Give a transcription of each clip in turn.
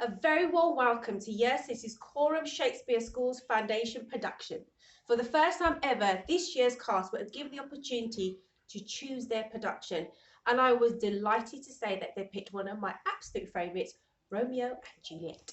A very warm welcome to Year 6's Coram Shakespeare Schools Foundation production. For the first time ever, this year's cast were given the opportunity to choose their production, and I was delighted to say that they picked one of my absolute favourites, Romeo and Juliet.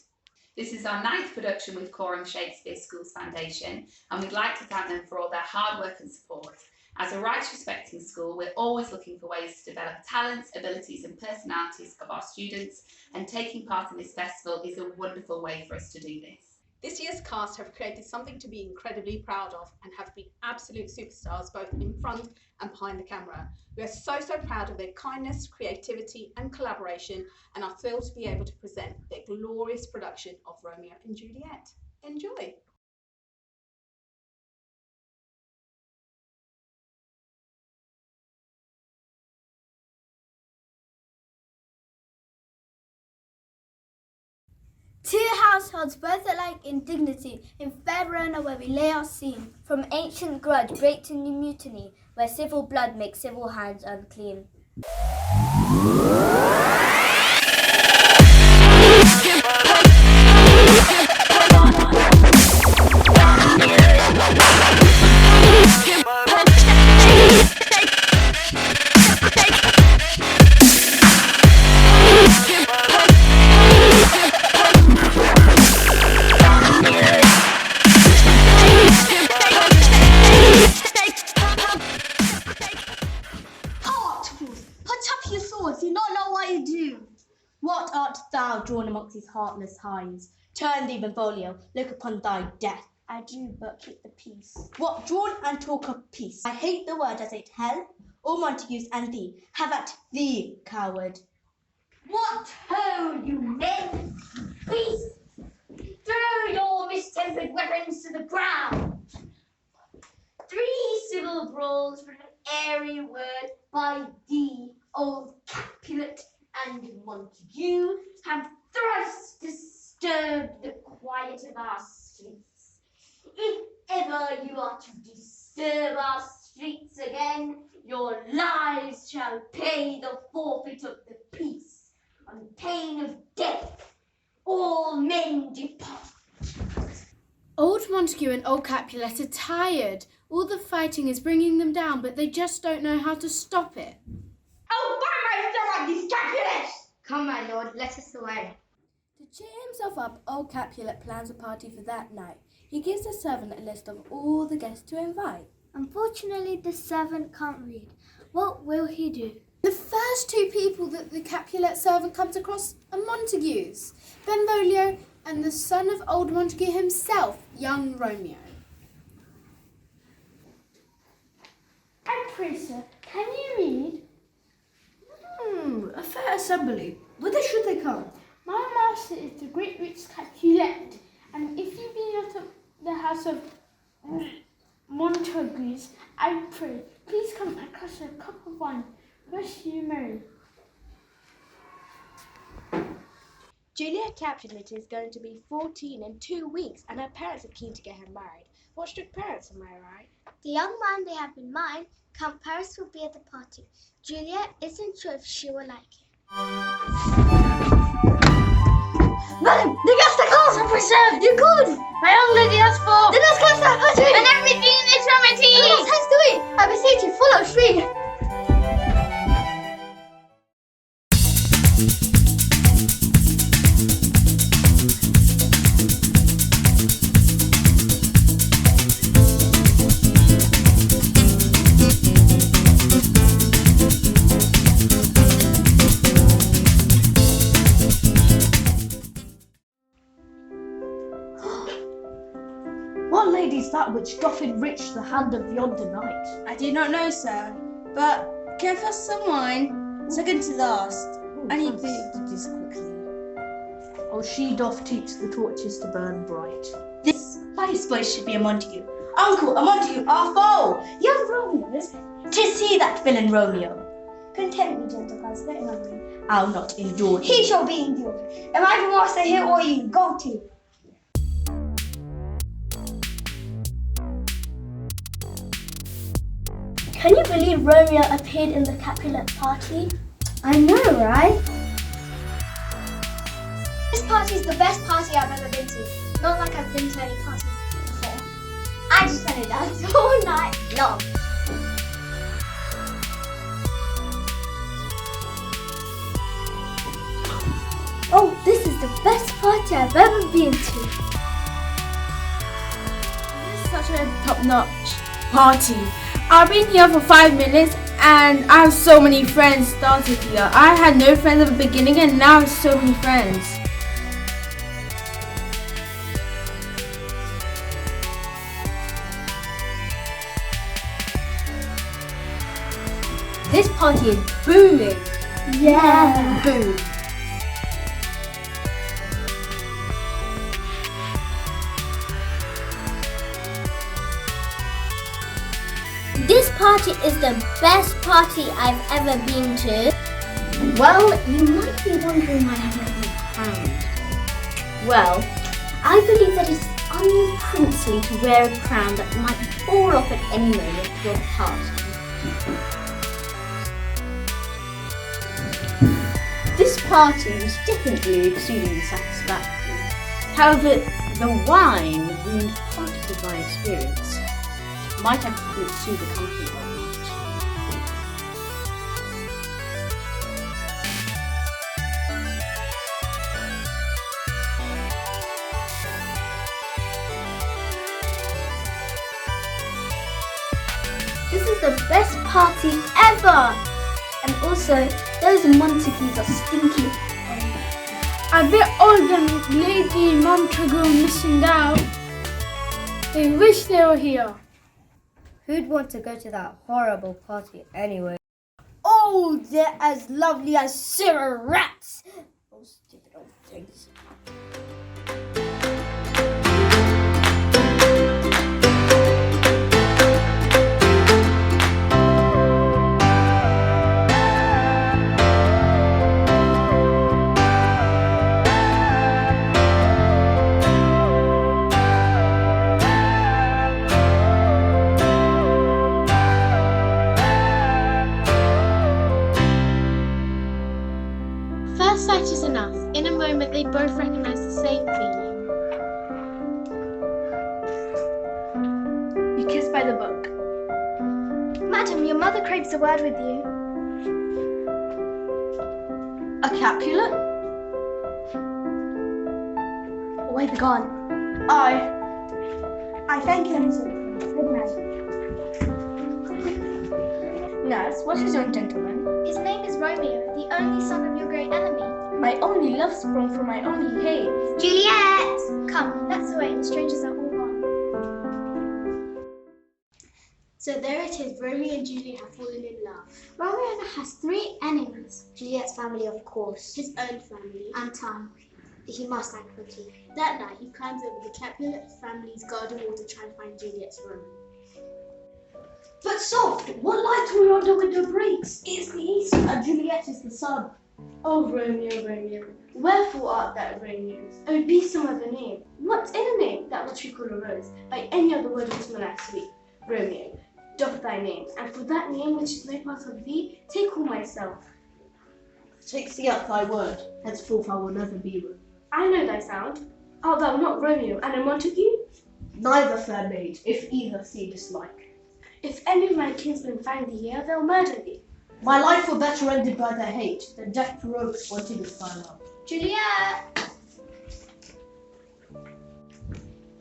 This is our 9th production with Coram Shakespeare Schools Foundation, and we'd like to thank them for all their hard work and support. As a rights respecting school, we're always looking for ways to develop talents, abilities and personalities of our students, and taking part in this festival is a wonderful way for us to do this. This year's cast have created something to be incredibly proud of and have been absolute superstars both in front and behind the camera. We are so proud of their kindness, creativity and collaboration, and are thrilled to be able to present their glorious production of Romeo and Juliet. Enjoy! Two households, both alike in dignity, in fair Verona where we lay our scene, from ancient grudge break to new mutiny, where civil blood makes civil hands unclean. What art thou drawn amongst these heartless hinds? Turn thee, Benvolio, look upon thy death. I do but keep the peace. What, drawn and talk of peace? I hate the word as hate hell, all Montagues and thee. Have at thee, coward. What ho, you men! Beasts! Throw your mistempered weapons to the ground! 3 civil brawls for an airy word by thee, old Capulet and Montague, have thrice disturbed the quiet of our streets. If ever you are to disturb our streets again, your lives shall pay the forfeit of the peace, on pain of death. All men depart. Old Montague and old Capulet are tired. All the fighting is bringing them down, but they just don't know how to stop it. Oh, by myself on these Capulets! Come, my lord, let us away. To cheer himself up, old Capulet plans a party for that night. He gives the servant a list of all the guests to invite. Unfortunately, the servant can't read. What will he do? The first 2 people that the Capulet servant comes across are Montagues, Benvolio and the son of old Montague himself, young Romeo. And pray, sir, can you read? A fair assembly. Whither should they come? My master is the great rich Capulet, and if you be not of the house of Montagues, I pray, please come and crush a cup of wine. Wish you merry. Juliet Capulet is going to be 14 in 2 weeks, and her parents are keen to get her married. What strict parents, am I right? The young man they have in mind, Count Paris, will be at the party. Juliet isn't sure if she will like it. Madam, the guests are cold and preserved. You good? My young lady has for the best class of party and everything in extremity. What has to it? I beseech you, follow free. What lady is that which doth enrich the hand of yonder knight? I do not know, sir, but give us some wine, second to last. I need to do this quickly. Oh, she doth teach the torches to burn bright. This vice boy should be a Montague. Uncle, a Montague, our foe! Young Romeo's, 'tis he that villain Romeo. Content me, gentle guys, let him hungry. I'll not endure He him. shall be endured. Am I the master here or you? Go to. Can you believe Romeo appeared in the Capulet party? I know, right? This party is the best party I've ever been to. Not like I've been to any party before. I just want to dance all night long. Oh, this is the best party I've ever been to. This is such a top-notch party. I've been here for 5 minutes and I have so many friends started here. I had no friends at the beginning and now I have so many friends. This party is booming. Yeah. Boom. This party is the best party I've ever been to. Well, you might be wondering why I've never been crowned. Well, I believe that it's unprincely to wear a crown that might fall off at any moment of your party. This party was definitely exceedingly satisfactory. However, the wine ruined part of my experience. Might have to sue the company about that. This is the best party ever! And also, those Montagues are stinky. I bet all them lady Montague are missing out. They wish they were here. Who'd want to go to that horrible party anyway? Oh, they're as lovely as sewer rats! Those stupid old things. First sight is enough. In a moment they both recognise the same feeling. You kiss by the book. Madam, your mother craves a word with you. A Capulet? Away begone. I thank him, sir. Good night. Nurse, what is your gentleman? His name is Romeo, the only son of your great enemy. My only love sprung from my only hate. Juliet! Come, let's away, the strangers are all gone. So there it is, Romeo and Juliet have fallen in love. Romeo has 3 enemies. Juliet's family, of course, His own family. and time. He must act quickly. That night he climbs over the Capulet family's garden wall to try and find Juliet's room. But soft, what light all yonder window breaks? It's the east, and Juliet is the sun. Oh, Romeo, Romeo, wherefore art thou, Romeo? Oh, be some other name. What in a name that which we call a rose, by any other word which will not sweet? Romeo, doff thy name, and for that name which is no part of thee, take all myself. Take thee up thy word, henceforth I will never be one. I know thy sound. Art thou not Romeo and a Montague? Neither, fair maid, if either thee dislike. If any of my kinsmen find thee here, they'll murder thee. My life were better ended by their hate, than death provokes wanting of thy love. Juliet!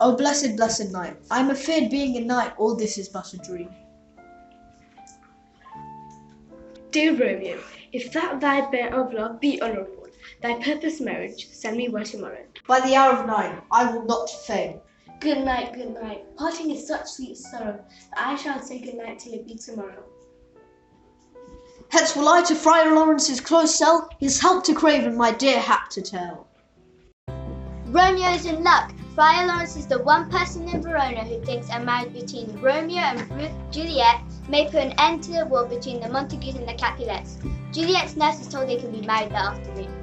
O blessed, blessed night, I am afeard being a knight, all this is but a dream. Dear Romeo, if that thy bear of love be honourable, thy purpose marriage, send me word tomorrow. By the hour of 9, I will not fail. Good night, good night. Parting is such sweet sorrow, that I shall say good night till it be tomorrow. Hence will I to Friar Lawrence's close cell, his help to crave and my dear hap to tell. Romeo's in luck. Friar Lawrence is the one person in Verona who thinks a marriage between Romeo and Juliet may put an end to the war between the Montagues and the Capulets. Juliet's nurse is told they can be married that afternoon.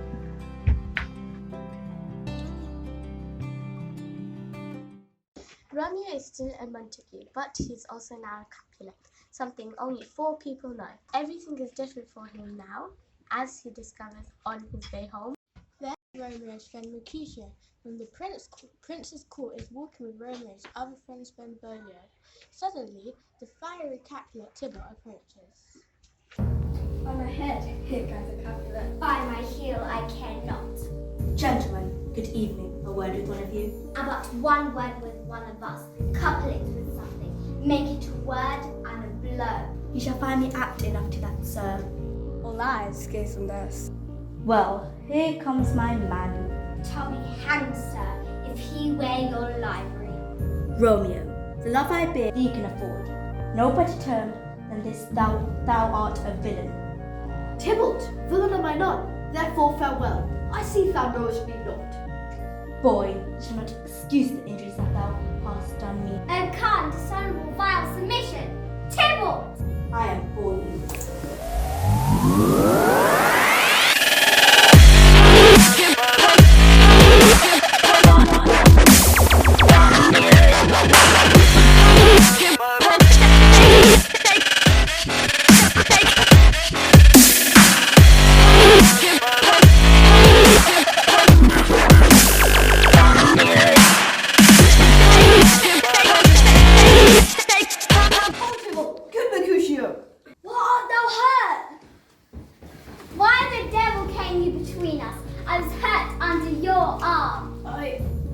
Romeo is still a Montague, but he's also now a Capulet, something only 4 people know. Everything is different for him now, as he discovers on his way home. Romeo's friend Mercutio, when the prince's court is walking with Romeo's other friend's Benvolio. Suddenly, the fiery Capulet Tybalt approaches. On ahead, here comes the Capulet. By my heel, I cannot. Gentlemen, good evening. A word with one of you. About one word with one of us. Couple it with something. Make it a word and a blow. You shall find me apt enough to that, sir. All eyes gaze on this. Well, here comes my man. Shall be hanged, sir, if he wear your livery. Romeo, the love I bear thee can afford. No better term than this thou art a villain. Tybalt, villain am I not, therefore farewell. I see thou knowest me not. Boy, you shall not excuse the injuries that thou hast done me. O can't dishonourable vile submission! Tybalt! I am for you.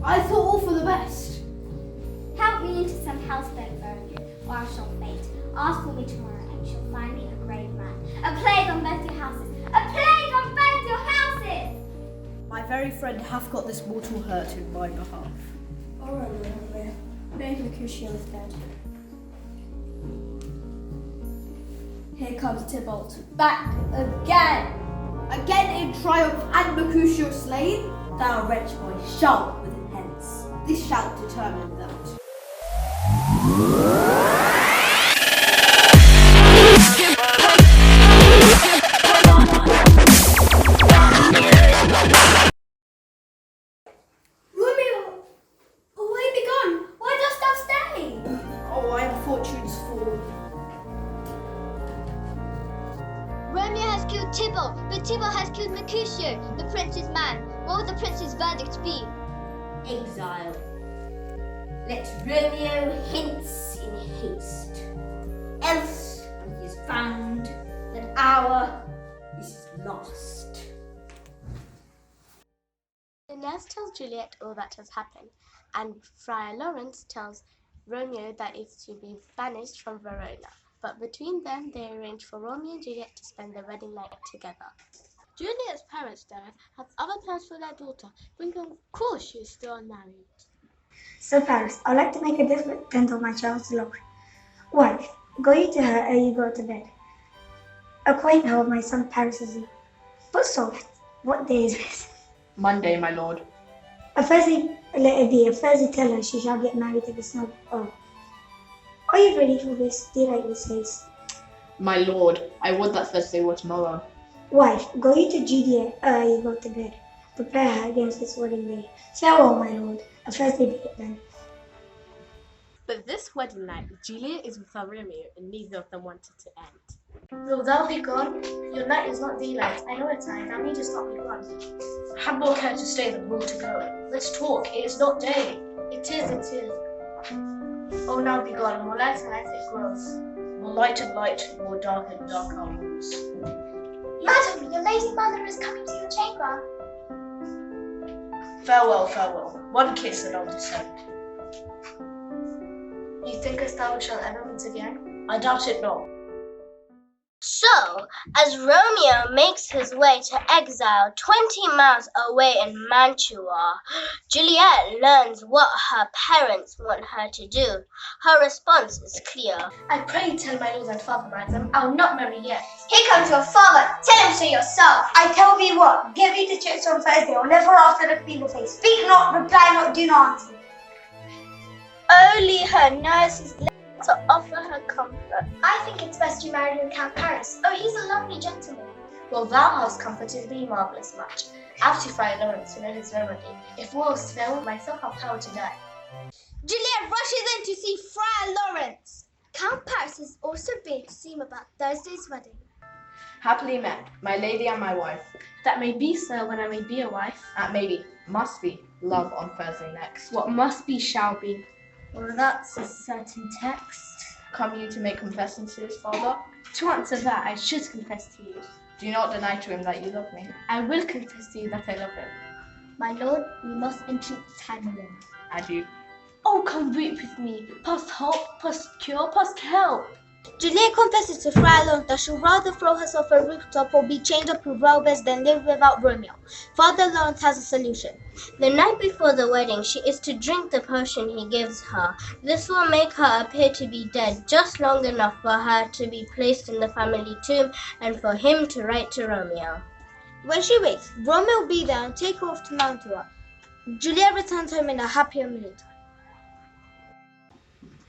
I thought all for the best. Help me into some house bed, Romeo, or I shall faint. Ask for me tomorrow, and you shall find me a grave man. A plague on both your houses! A plague on both your houses! My very friend hath got this mortal hurt in my behalf. Oh, Romeo, maybe Mercutio is dead. Here comes Tybalt, back again! Again in triumph and Mercutio slain? Thou wretch boy, shalt with him hence. This shall determine that. Romeo! Away begone! Why dost thou stay? Oh, I am fortune's fool. Romeo has killed Tybalt, but Tybalt has killed Mercutio, the prince's man. What will the prince's verdict be? Exile. Let Romeo hence in haste. Else, when he is found, that hour is lost. The nurse tells Juliet all that has happened, and Friar Lawrence tells Romeo that it's to be banished from Verona. But between them, they arrange for Romeo and Juliet to spend their wedding night together. Juliet's parents, though, have other plans for their daughter, thinking of course she is still unmarried. So Paris, I'd like to make a different tent of my child's love. Wife, go you to her ere you go to bed. Acquaint her with my son Paris's youth. But soft, what day is this? Monday, my lord. A Thursday, let it be. A Thursday tell her she shall get married to the snow. Oh. Are you ready for this? Delight this face. My lord, I would that Thursday were tomorrow. Wife, go you to Juliet ere you go to bed. Prepare her against this wedding day. Farewell, my lord. A Thursday be it then. But this wedding night, Juliet is with her Romeo, and neither of them wanted to end. Will thou be gone? Your night is not daylight. I know it's night. Thou needest not be gone. Have more care to stay than will to go. Let's talk. It is not day. It is. Oh, now be gone. More light and light it grows. More light and light, more dark and dark our rooms. Madam, your lady mother is coming to your chamber. Farewell, farewell. One kiss and I'll descend. You thinkest thou shall ever meet again? I doubt it not. So, as Romeo makes his way to exile 20 miles away in Mantua, Juliet learns what her parents want her to do. Her response is clear. I pray tell my lord and father, madam, I'll not marry yet. Here comes your father. Tell him so yourself. I tell thee what, give me the chicks on Thursday, or never after the finger face. Speak not, reply not, do not answer. Only her nurse is left to offer her comfort. I think it's best you marry Count Paris. Oh, he's a lovely gentleman. Well, thou hast comforted me marvellous much. Ask you, Friar Lawrence, to know his remedy. If wolves fail, myself have power to die. Juliet rushes in to see Friar Lawrence. Count Paris has also been to see him about Thursday's wedding. Happily met, my lady and my wife. That may be, sir, when I may be a wife. That may be, must be, love on Thursday next. What must be shall be. Well, that's a certain text. Come you to make confessions to his father? To answer that, I should confess to you. Do not deny to him that you love me. I will confess to you that I love him. My lord, we must entreat time alone. Adieu. Oh, come weep with me. Past hope, past cure, past help. Juliet confesses to Friar Lawrence that she'd rather throw herself a rooftop or be chained up with robbers than live without Romeo. Father Lawrence has a solution. The night before the wedding, she is to drink the potion he gives her. This will make her appear to be dead just long enough for her to be placed in the family tomb and for him to write to Romeo. When she wakes, Romeo will be there and take her off to Mantua. Juliet returns home in a happier mood.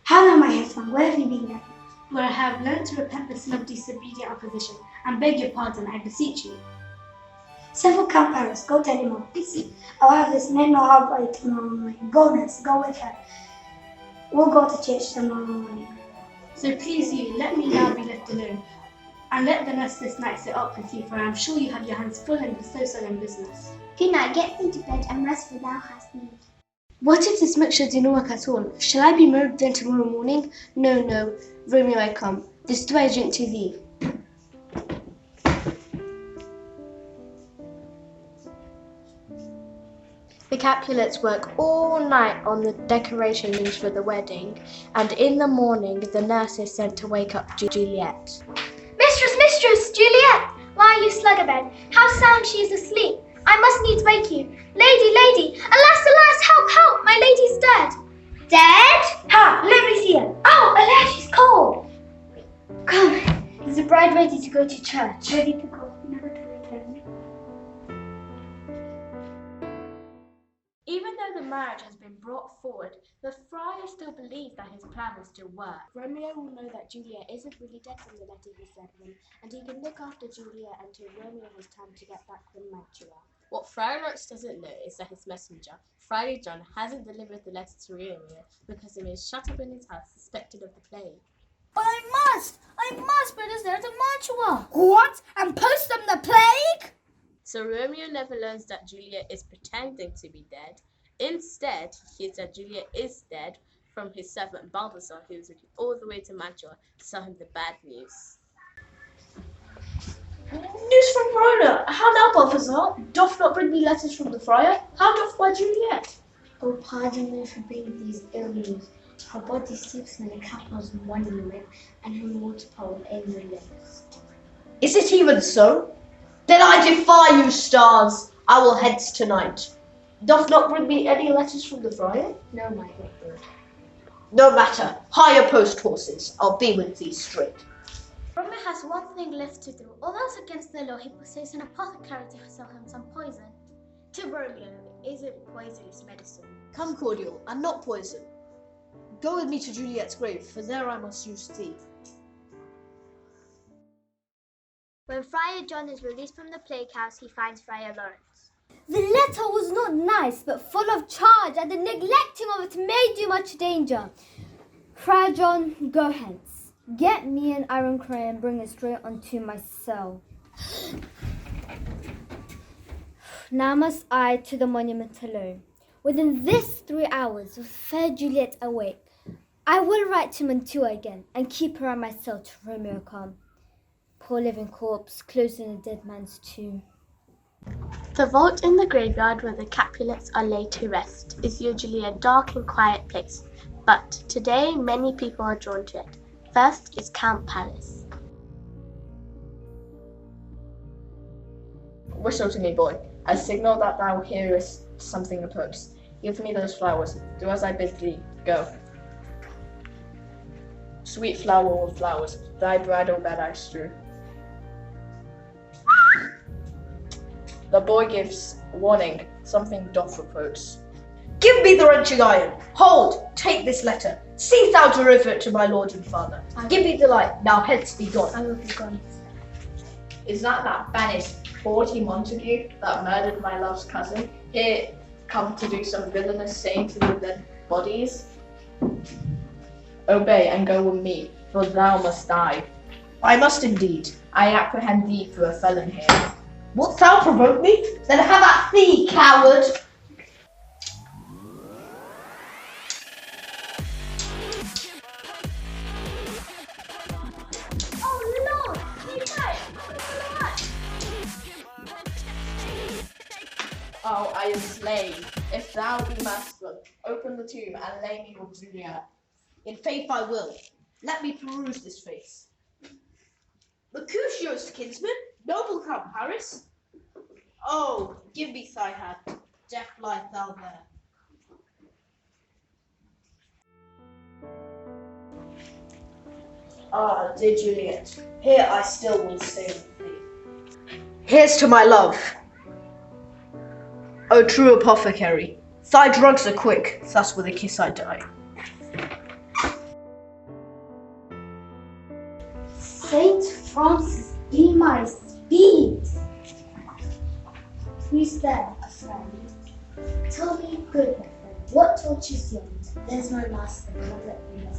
Hello, my husband, where have you been then? Where I have learned to repent the sin of disobedient opposition and beg your pardon, I beseech you. Several Count Paris, go tell him all. I'll have this men or her by tomorrow morning. Go, nurse, go with her. We'll go to church tomorrow morning. So please you, let me now be left alone, and let the nurse this night sit up with you, for I am sure you have your hands full in so solemn business. Good night, get thee to bed and rest for thou hast need. What if this mixture do not work at all? Shall I be married then tomorrow morning? No, no, Romeo, I come. This do I drink to thee. The Capulets work all night on the decorations for the wedding, and in the morning the nurse is sent to wake up Juliet. Mistress, Juliet! Why are you slug-a-bed? How sound she is asleep! I must needs wake you. Lady! Alas, help! My lady's dead! Dead? Ha! Let me see her. Oh, alas, she's cold! Come, is the bride ready to go to church? Ready to go, never to return. Even though the marriage has been brought forward, the friar still believes that his plan will still work. Romeo will know that Juliet isn't really dead from the letter he sent him, and he can look after Juliet until Romeo has time to get back from Mantua. What Friar Lawrence doesn't know is that his messenger, Friar John, hasn't delivered the letter to Romeo because he is shut up in his house suspected of the plague. But I must put this letter to Mantua. What? And post them the plague? So Romeo never learns that Juliet is pretending to be dead. Instead, he hears that Juliet is dead from his servant Balthazar, who is looking all the way to Mantua to tell him the bad news. News from Verona. How now, Balthazar? Doth not bring me letters from the friar? How doth my Juliet? Oh, pardon me for bringing these ill news. Her body sleeps in the Capitol's monument, and her mortal pole in the list. Is it even so? Then I defy you, stars. I will hence tonight. Doth not bring me any letters from the friar? No, my good lord. No matter. Hire post horses. I'll be with thee straight. Romeo has one thing left to do. Although it's against the law, he persuades an apothecary to sell him some poison. To Romeo, isn't poisonous medicine. Come, cordial, and not poison. Go with me to Juliet's grave, for there I must use tea. When Friar John is released from the plague house, he finds Friar Lawrence. The letter was not nice, but full of charge, and the neglecting of it may do much danger. Friar John, go hence. Get me an iron crane and bring it straight onto my cell. Now must I to the monument alone. Within this 3 hours, with fair Juliet awake, I will write to Mantua again and keep her at my cell till Romeo come. Poor living corpse, close in a dead man's tomb. The vault in the graveyard where the Capulets are laid to rest is usually a dark and quiet place, but today many people are drawn to it. First is Count Paris. Whistle to me, boy. I signal that thou hearest something approach. Give me those flowers. Do as I bid thee. Go. Sweet flower of flowers, thy bridal bed I strew. The boy gives warning. Something doth approach. Give me the wrenching iron. Hold, take this letter. See thou deliver it to my lord and father. Give me the light. Now hence be gone. I will be gone. Is that banished haughty Montague that murdered my love's cousin, here come to do some villainous saying to the dead bodies? Obey and go with me, for thou must die. I must indeed. I apprehend thee for a felon here. Wilt thou provoke me? Then have at thee, coward! Oh, I am slain. If thou be master, open the tomb and lay me with Juliet. In faith I will. Let me peruse this face. Mercutio's kinsman, noble Count Paris. Oh, give me thy hand. Death lieth thou there. Ah, dear Juliet, here I still will stay with thee. Here's to my love. O true apothecary, thy drugs are quick, thus with a kiss I die. Saint Francis, be my speed. Who's there, a friend? Tell me, good my friend, what torch is yonder? There's my master, God let me know.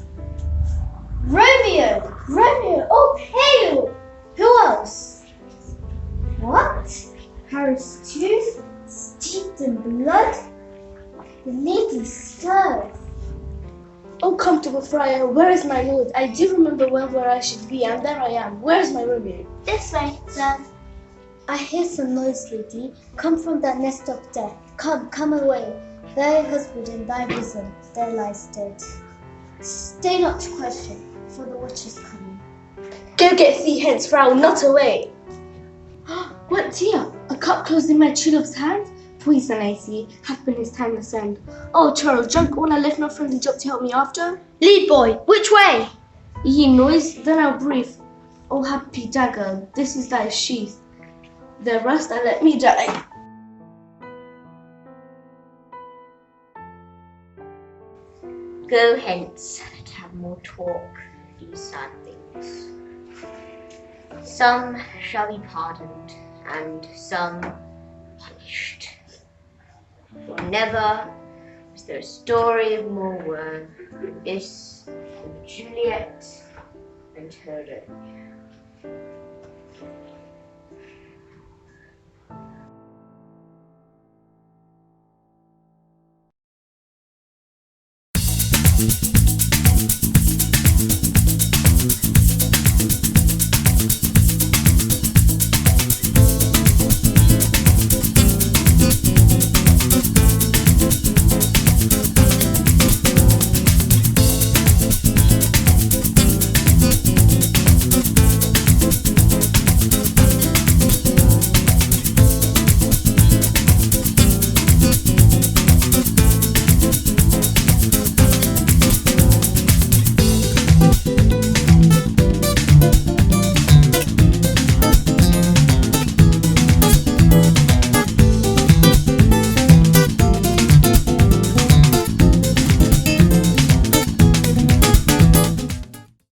Romeo! Romeo! Oh, pale! Who else? What? Paris too? Steeped in blood? The lady stirs. Oh, comfortable friar, where is my lord? I do remember well where I should be, and there I am. Where is my Romeo? This way, love. I hear some noise, lady. Come from that nest of death. Come away. Thy husband in thy bosom, there lies dead. Stay not to question, for the watch is coming. Go get thee hence, for I will not away. What dear? A cup closed in my true love's hand? Poison, I see, hath been his timeless end. Oh, Charles, drunk all I left no friendly job to help me after? Lead boy, which way? Ye noise, then I'll brief. Oh, happy dagger, this is thy sheath. The rest I let me die. Go hence, and have more talk, these sad things. Some shall be pardoned, and some punished. For never was there a story of more woe than this of Juliet and her Romeo.